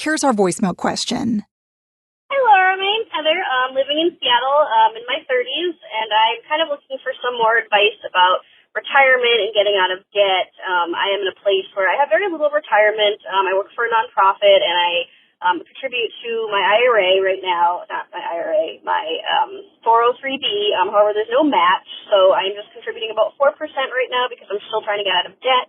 here's our voicemail question. Hi, Laura. My name's Heather. I'm living in Seattle in my 30s, and I'm kind of looking for some more advice about retirement and getting out of debt. I am in a place where I have very little retirement. I work for a nonprofit, and I contribute to my IRA right now. Not my IRA, my 403B. However, there's no match, so I'm just contributing about 4% right now because I'm still trying to get out of debt.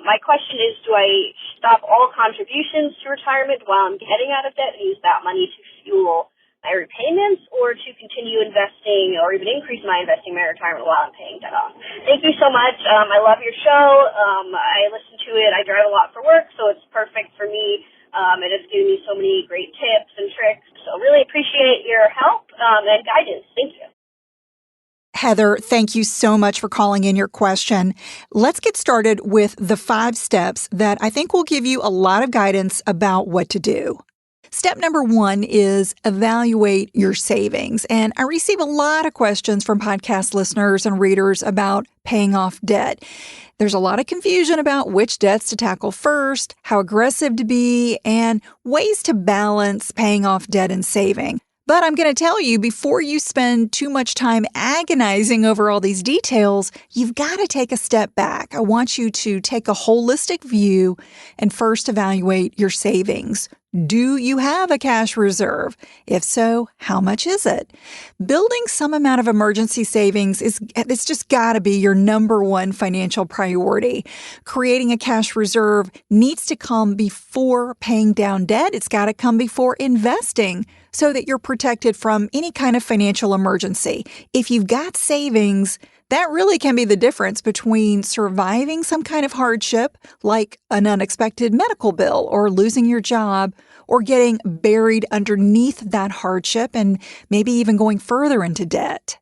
My question is, do I stop all contributions to retirement while I'm getting out of debt and use that money to fuel my repayments, or to continue investing or even increase my investing in my retirement while I'm paying debt off? Thank you so much. I love your show. I listen to it. I drive a lot for work, so it's perfect for me. And it's given me so many great tips and tricks. So really appreciate your help and guidance. Thank you. Heather, thank you so much for calling in your question. Let's get started with the 5 steps that I think will give you a lot of guidance about what to do. Step number 1 is evaluate your savings. And I receive a lot of questions from podcast listeners and readers about paying off debt. There's a lot of confusion about which debts to tackle first, how aggressive to be, and ways to balance paying off debt and saving. But I'm going to tell you, before you spend too much time agonizing over all these details, you've got to take a step back. I want you to take a holistic view and first evaluate your savings. Do you have a cash reserve? If so, how much is it? Building some amount of emergency savings it's just got to be your number one financial priority. Creating a cash reserve needs to come before paying down debt. It's got to come before investing so that you're protected from any kind of financial emergency. If you've got savings, that really can be the difference between surviving some kind of hardship, like an unexpected medical bill or losing your job, or getting buried underneath that hardship and maybe even going further into debt.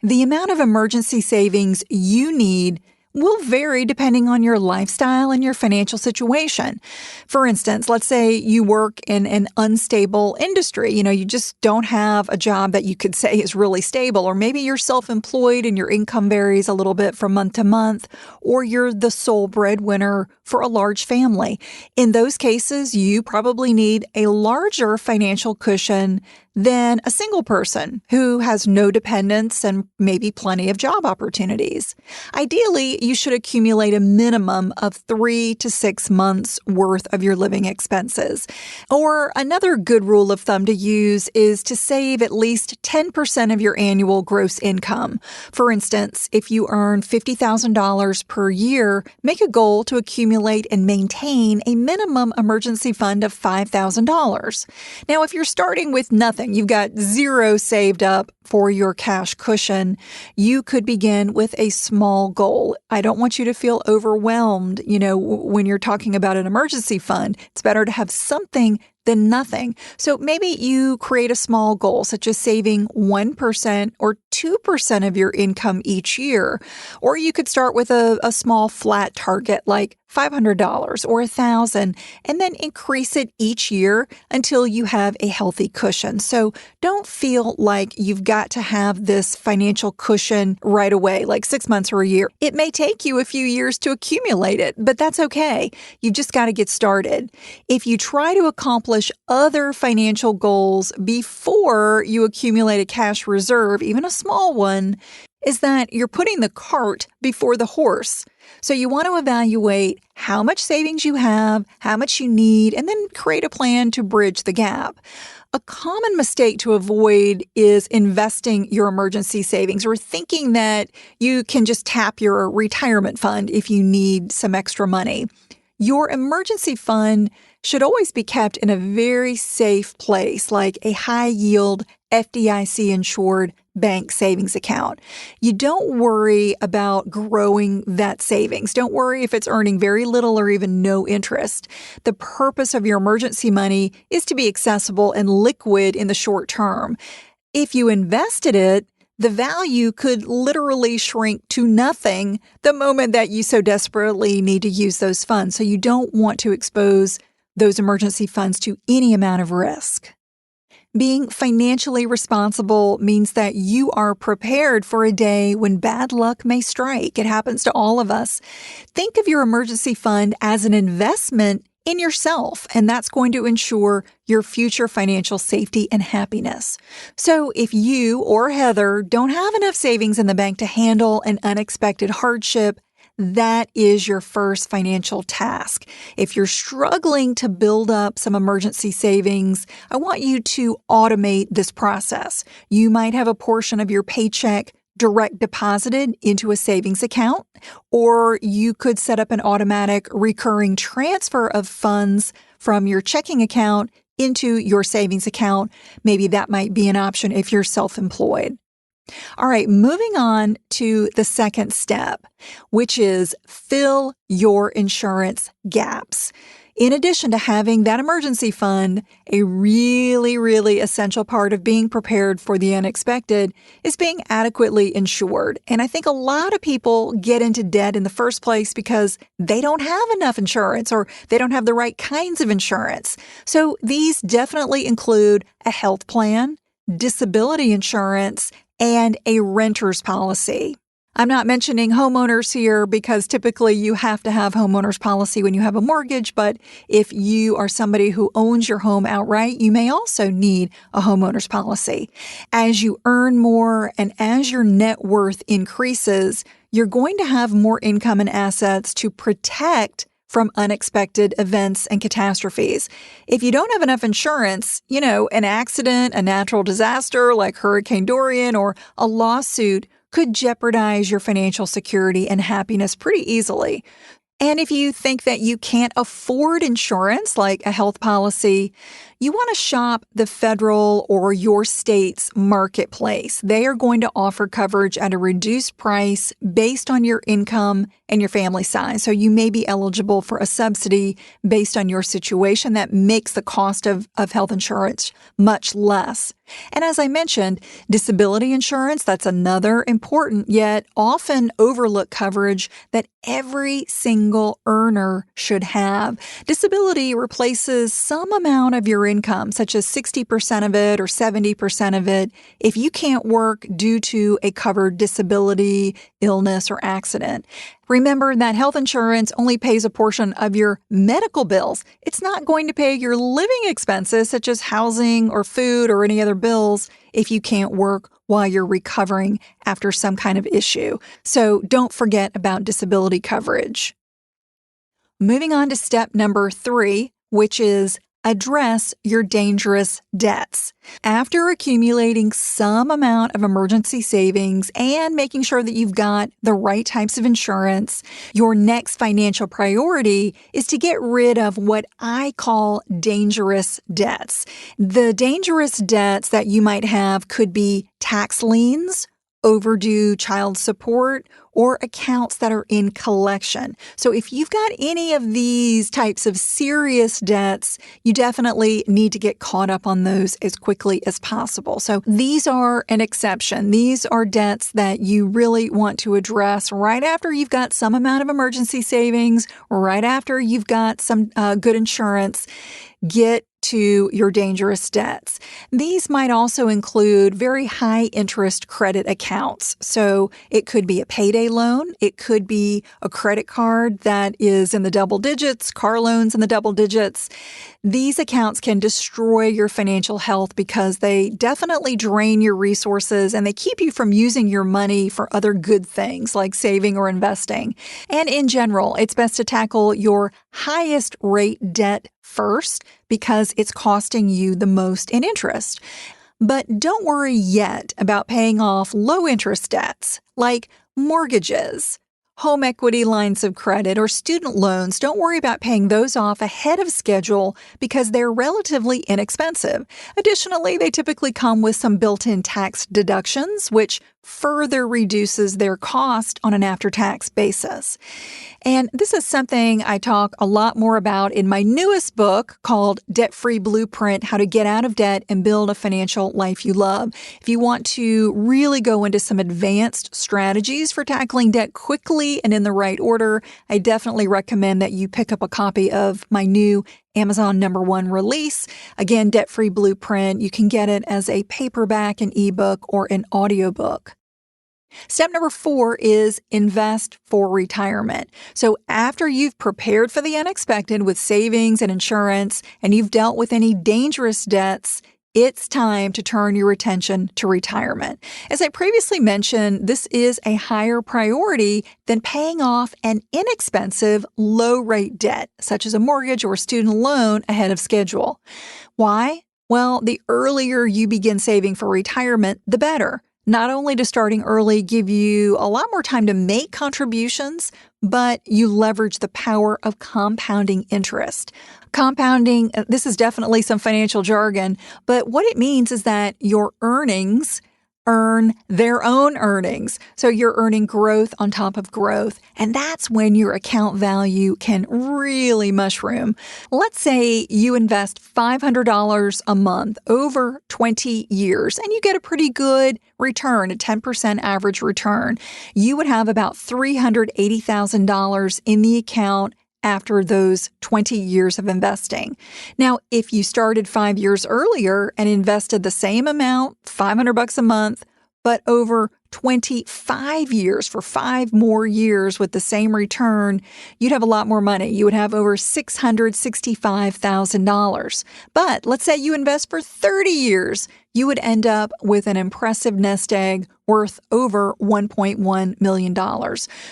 The amount of emergency savings you need will vary depending on your lifestyle and your financial situation. For instance, let's say you work in an unstable industry. You just don't have a job that you could say is really stable, or maybe you're self-employed and your income varies a little bit from month to month, or you're the sole breadwinner for a large family. In those cases, you probably need a larger financial cushion than a single person who has no dependents and maybe plenty of job opportunities. Ideally, you should accumulate a minimum of 3 to 6 months worth of your living expenses. Or another good rule of thumb to use is to save at least 10% of your annual gross income. For instance, if you earn $50,000 per year, make a goal to accumulate and maintain a minimum emergency fund of $5,000. Now, if you're starting with nothing, you've got zero saved up for your cash cushion, you could begin with a small goal. I don't want you to feel overwhelmed, when you're talking about an emergency fund. It's better to have something than nothing. So maybe you create a small goal, such as saving 1% or 2% of your income each year. Or you could start with a small flat target like $500 or $1,000, and then increase it each year until you have a healthy cushion. So don't feel like you've got to have this financial cushion right away, like 6 months or a year. It may take you a few years to accumulate it, but that's okay. You've just got to get started. If you try to accomplish other financial goals before you accumulate a cash reserve, even a small one, is that you're putting the cart before the horse. So you want to evaluate how much savings you have, how much you need, and then create a plan to bridge the gap. A common mistake to avoid is investing your emergency savings or thinking that you can just tap your retirement fund if you need some extra money. Your emergency fund should always be kept in a very safe place, like a high-yield, FDIC-insured bank savings account. You don't worry about growing that savings. Don't worry if it's earning very little or even no interest. The purpose of your emergency money is to be accessible and liquid in the short term. If you invested it, the value could literally shrink to nothing the moment that you so desperately need to use those funds. So you don't want to expose those emergency funds to any amount of risk. Being financially responsible means that you are prepared for a day when bad luck may strike. It happens to all of us. Think of your emergency fund as an investment in yourself, and that's going to ensure your future financial safety and happiness. So if you or Heather don't have enough savings in the bank to handle an unexpected hardship, that is your first financial task. If you're struggling to build up some emergency savings, I want you to automate this process. You might have a portion of your paycheck direct deposited into a savings account, or you could set up an automatic recurring transfer of funds from your checking account into your savings account. Maybe that might be an option if you're self-employed. All right, moving on to the second step, which is fill your insurance gaps. In addition to having that emergency fund, a really essential part of being prepared for the unexpected is being adequately insured. And I think a lot of people get into debt in the first place because they don't have enough insurance or they don't have the right kinds of insurance. So these definitely include a health plan, disability insurance, and a renter's policy. I'm not mentioning homeowners here because typically you have to have homeowners policy when you have a mortgage, but if you are somebody who owns your home outright, you may also need a homeowners policy. As you earn more and as your net worth increases, you're going to have more income and assets to protect from unexpected events and catastrophes. If you don't have enough insurance, an accident, a natural disaster like Hurricane Dorian, or a lawsuit could jeopardize your financial security and happiness pretty easily. And if you think that you can't afford insurance like a health policy, you want to shop the federal or your state's marketplace. They are going to offer coverage at a reduced price based on your income and your family size. So you may be eligible for a subsidy based on your situation that makes the cost of health insurance much less. And as I mentioned, disability insurance, that's another important yet often overlooked coverage that every single earner should have. Disability replaces some amount of your income, such as 60% of it or 70% of it, if you can't work due to a covered disability, illness, or accident. Remember that health insurance only pays a portion of your medical bills. It's not going to pay your living expenses, such as housing or food or any other bills, if you can't work while you're recovering after some kind of issue. So don't forget about disability coverage. Moving on to step number 3, which is address your dangerous debts. After accumulating some amount of emergency savings and making sure that you've got the right types of insurance, your next financial priority is to get rid of what I call dangerous debts. The dangerous debts that you might have could be tax liens, overdue child support, or accounts that are in collection. So if you've got any of these types of serious debts, you definitely need to get caught up on those as quickly as possible. So these are an exception. These are debts that you really want to address right after you've got some amount of emergency savings, right after you've got some good insurance. Get to your dangerous debts. These might also include very high interest credit accounts. So it could be a payday loan. It could be a credit card that is in the double digits, car loans in the double digits. These accounts can destroy your financial health because they definitely drain your resources and they keep you from using your money for other good things like saving or investing. And in general, it's best to tackle your highest rate debt first because it's costing you the most in interest. But don't worry yet about paying off low interest debts like mortgages, home equity lines of credit, or student loans. Don't worry about paying those off ahead of schedule because they're relatively inexpensive. Additionally, they typically come with some built-in tax deductions, which further reduces their cost on an after-tax basis. And this is something I talk a lot more about in my newest book called Debt-Free Blueprint: How to Get Out of Debt and Build a Financial Life You Love. If you want to really go into some advanced strategies for tackling debt quickly and in the right order, I definitely recommend that you pick up a copy of my new Amazon #1 release. Again, Debt-Free Blueprint. You can get it as a paperback, an ebook, or an audiobook. Step number 4 is invest for retirement. So after you've prepared for the unexpected with savings and insurance, and you've dealt with any dangerous debts, it's time to turn your attention to retirement. As I previously mentioned, this is a higher priority than paying off an inexpensive, low-rate debt, such as a mortgage or student loan, ahead of schedule. Why? Well, the earlier you begin saving for retirement, the better. Not only does starting early give you a lot more time to make contributions, but you leverage the power of compounding interest. Compounding, this is definitely some financial jargon, but what it means is that your earnings earn their own earnings. So you're earning growth on top of growth. And that's when your account value can really mushroom. Let's say you invest $500 a month over 20 years and you get a pretty good return, a 10% average return. You would have about $380,000 in the account after those 20 years of investing. Now, if you started 5 years earlier and invested the same amount, $500 a month, but over 25 years, for 5 more years with the same return, you'd have a lot more money. You would have over $665,000. But let's say you invest for 30 years, you would end up with an impressive nest egg worth over $1.1 million.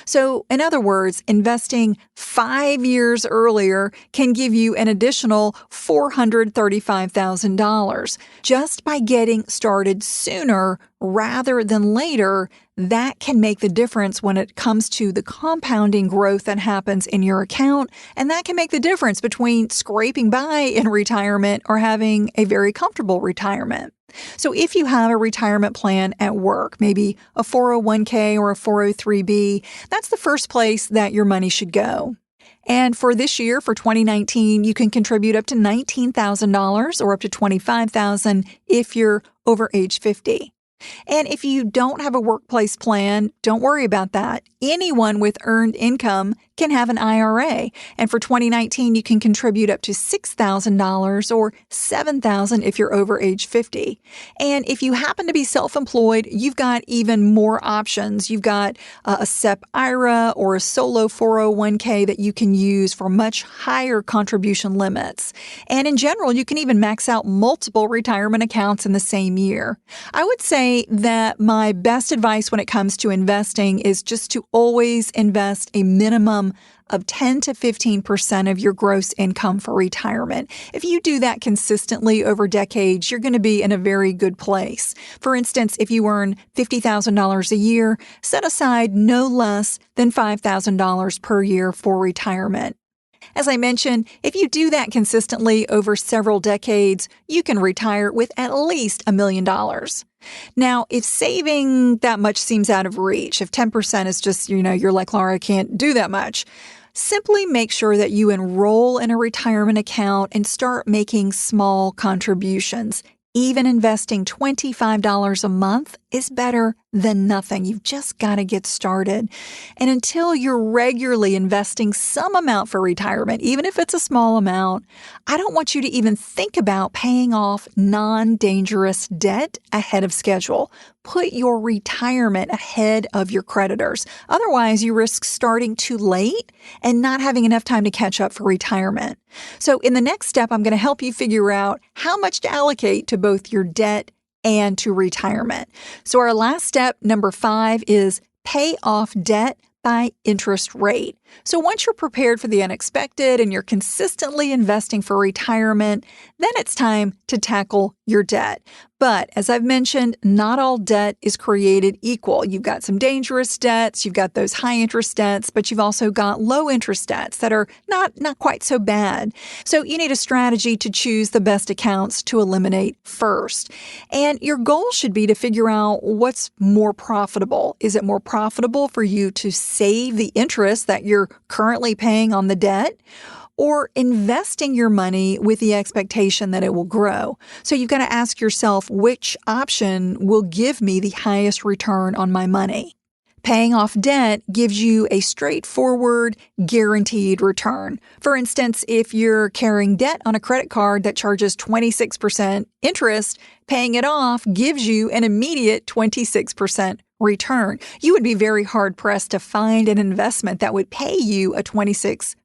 So, in other words, investing 5 years earlier can give you an additional $435,000. Just by getting started sooner rather than later, that can make the difference when it comes to the compounding growth that happens in your account, and that can make the difference between scraping by in retirement or having a very comfortable retirement. So if you have a retirement plan at work, maybe a 401k or a 403b, that's the first place that your money should go. And for this year, for 2019, you can contribute up to $19,000 or up to $25,000 if you're over age 50. And if you don't have a workplace plan, don't worry about that. Anyone with earned income can have an IRA. And for 2019, you can contribute up to $6,000 or $7,000 if you're over age 50. And if you happen to be self-employed, you've got even more options. You've got a SEP IRA or a solo 401k that you can use for much higher contribution limits. And in general, you can even max out multiple retirement accounts in the same year. I would say that my best advice when it comes to investing is just to always invest a minimum of 10 to 15% of your gross income for retirement. If you do that consistently over decades, you're going to be in a very good place. For instance, if you earn $50,000 a year, set aside no less than $5,000 per year for retirement. As I mentioned, if you do that consistently over several decades, you can retire with at least $1 million. Now, if saving that much seems out of reach, if 10% is just, you're like, Laura, I can't do that much, simply make sure that you enroll in a retirement account and start making small contributions. Even investing $25 a month is better than nothing. You've just got to get started. And until you're regularly investing some amount for retirement, even if it's a small amount, I don't want you to even think about paying off non-dangerous debt ahead of schedule. Put your retirement ahead of your creditors. Otherwise, you risk starting too late and not having enough time to catch up for retirement. So in the next step, I'm going to help you figure out how much to allocate to both your debt and to retirement. So our last step, number 5, is pay off debt by interest rate. So once you're prepared for the unexpected and you're consistently investing for retirement, then it's time to tackle your debt. But as I've mentioned, not all debt is created equal. You've got some dangerous debts, you've got those high interest debts, but you've also got low interest debts that are not quite so bad. So you need a strategy to choose the best accounts to eliminate first. And your goal should be to figure out what's more profitable. Is it more profitable for you to save the interest that you're currently paying on the debt, or investing your money with the expectation that it will grow? So you've got to ask yourself, which option will give me the highest return on my money? Paying off debt gives you a straightforward, guaranteed return. For instance, if you're carrying debt on a credit card that charges 26% interest, paying it off gives you an immediate 26% return. You would be very hard-pressed to find an investment that would pay you a 26%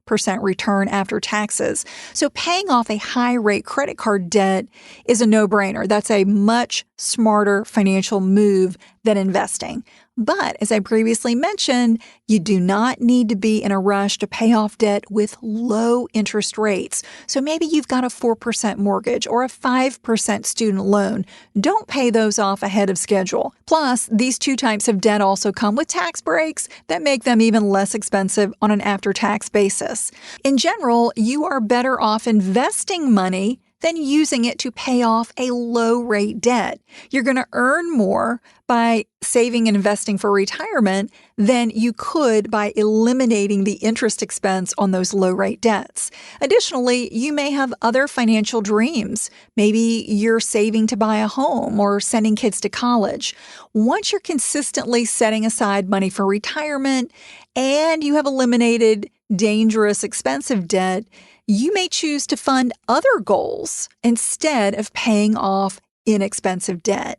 return after taxes. So paying off a high-rate credit card debt is a no-brainer. That's a much smarter financial move than investing. But as I previously mentioned, you do not need to be in a rush to pay off debt with low interest rates. So maybe you've got a 4% mortgage or a 5% student loan. Don't pay those off ahead of schedule. Plus, these two types of debt also come with tax breaks that make them even less expensive on an after-tax basis. In general, you are better off investing money than using it to pay off a low-rate debt. You're going to earn more by saving and investing for retirement than you could by eliminating the interest expense on those low-rate debts. Additionally, you may have other financial dreams. Maybe you're saving to buy a home or sending kids to college. Once you're consistently setting aside money for retirement and you have eliminated dangerous, expensive debt, you may choose to fund other goals instead of paying off inexpensive debt.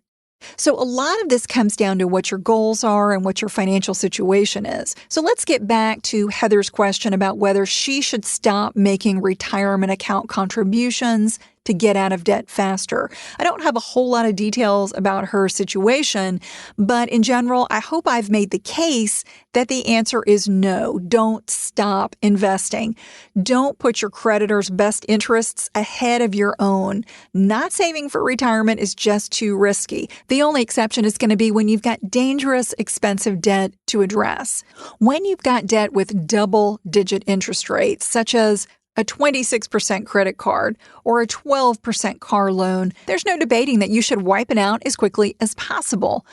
So a lot of this comes down to what your goals are and what your financial situation is. So let's get back to Heather's question about whether she should stop making retirement account contributions to get out of debt faster. I don't have a whole lot of details about her situation, but in general, I hope I've made the case that the answer is no. Don't stop investing. Don't put your creditors' best interests ahead of your own. Not saving for retirement is just too risky. The only exception is going to be when you've got dangerous, expensive debt to address. When you've got debt with double-digit interest rates, such as a 26% credit card or a 12% car loan, there's no debating that you should wipe it out as quickly as possible.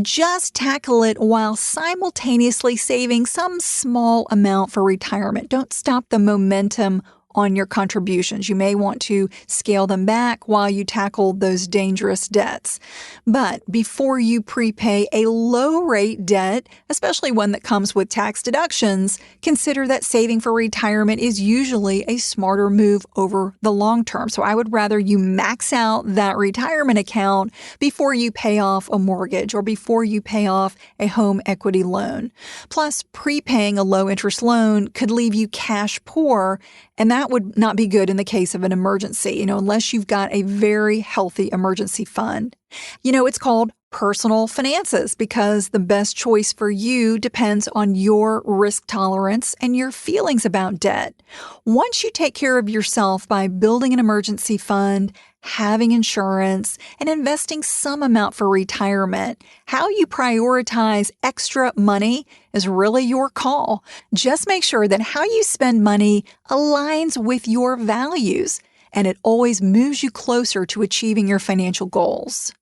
Just tackle it while simultaneously saving some small amount for retirement. Don't stop the momentum on your contributions. You may want to scale them back while you tackle those dangerous debts. But before you prepay a low-rate debt, especially one that comes with tax deductions, consider that saving for retirement is usually a smarter move over the long term. So I would rather you max out that retirement account before you pay off a mortgage or before you pay off a home equity loan. Plus, prepaying a low-interest loan could leave you cash poor, and that would not be good in the case of an emergency, unless you've got a very healthy emergency fund. It's called personal finances because the best choice for you depends on your risk tolerance and your feelings about debt. Once you take care of yourself by building an emergency fund, having insurance, and investing some amount for retirement, how you prioritize extra money is really your call. Just make sure that how you spend money aligns with your values, and it always moves you closer to achieving your financial goals.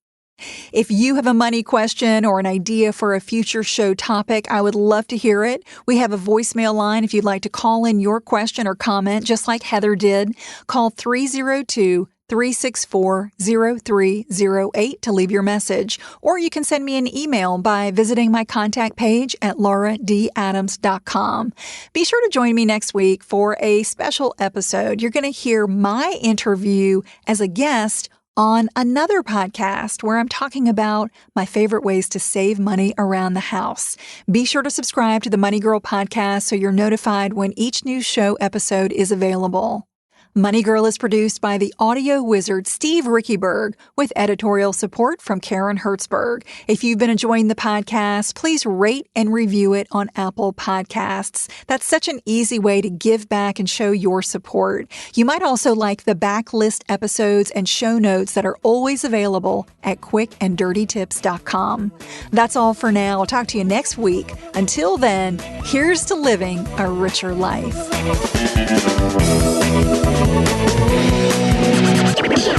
If you have a money question or an idea for a future show topic, I would love to hear it. We have a voicemail line if you'd like to call in your question or comment, just like Heather did. Call 302-364-0308 to leave your message. Or you can send me an email by visiting my contact page at lauradadams.com. Be sure to join me next week for a special episode. You're going to hear my interview as a guest on another podcast where I'm talking about my favorite ways to save money around the house. Be sure to subscribe to the Money Girl podcast so you're notified when each new show episode is available. Money Girl is produced by the audio wizard Steve Rickyberg with editorial support from Karen Hertzberg. If you've been enjoying the podcast, please rate and review it on Apple Podcasts. That's such an easy way to give back and show your support. You might also like the backlist episodes and show notes that are always available at quickanddirtytips.com. That's all for now. I'll talk to you next week. Until then, here's to living a richer life. Thank you.